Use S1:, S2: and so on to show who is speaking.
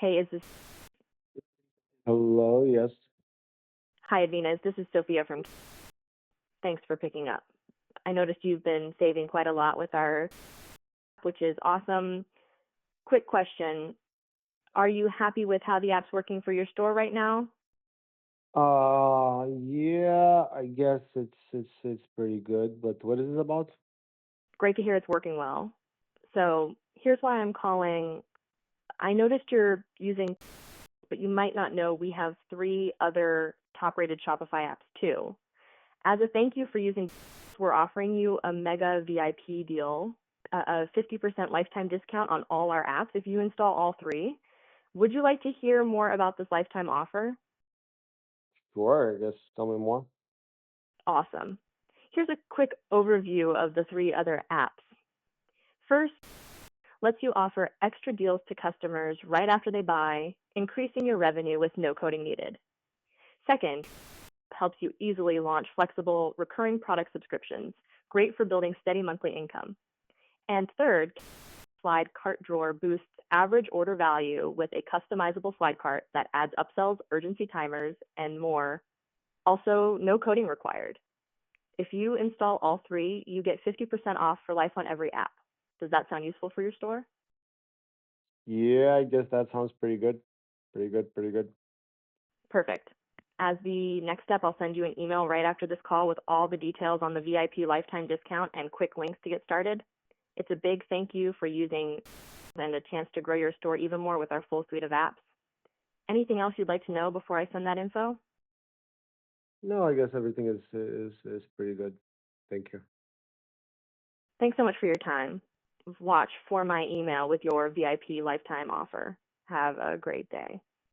S1: Hey, is this
S2: Hello, yes.
S1: Hi, Venus. This is Sophia from. Thanks for picking up. I noticed you've been saving quite a lot with our, which is awesome. Quick question: are you happy with how the app's working for your store right now?
S2: Yeah, I guess it's pretty good, but what is it about?
S1: Great to hear it's working well. So here's why I'm calling. I noticed you're using, but you might not know we have three other top-rated Shopify apps too. As a thank you for using, we're offering you a mega VIP deal, a 50% lifetime discount on all our apps if you install all three. Would you like to hear more about this lifetime offer?
S2: Sure, I guess tell me more.
S1: Awesome. Here's a quick overview of the three other apps. First, lets you offer extra deals to customers right after they buy, increasing your revenue with no coding needed. Second, helps you easily launch flexible recurring product subscriptions, great for building steady monthly income. And third, slide cart drawer boosts average order value with a customizable slide cart that adds upsells, urgency timers, and more. Also, no coding required. If you install all three, you get 50% off for life on every app. Does that sound useful for your store?
S2: Yeah, I guess that sounds pretty good. Pretty good, pretty good.
S1: Perfect. As the next step, I'll send you an email right after this call with all the details on the VIP lifetime discount and quick links to get started. It's a big thank you for using and a chance to grow your store even more with our full suite of apps. Anything else you'd like to know before I send that info?
S2: No, I guess everything is pretty good. Thank you.
S1: Thanks so much for your time. Watch for my email with your VIP lifetime offer. Have a great day.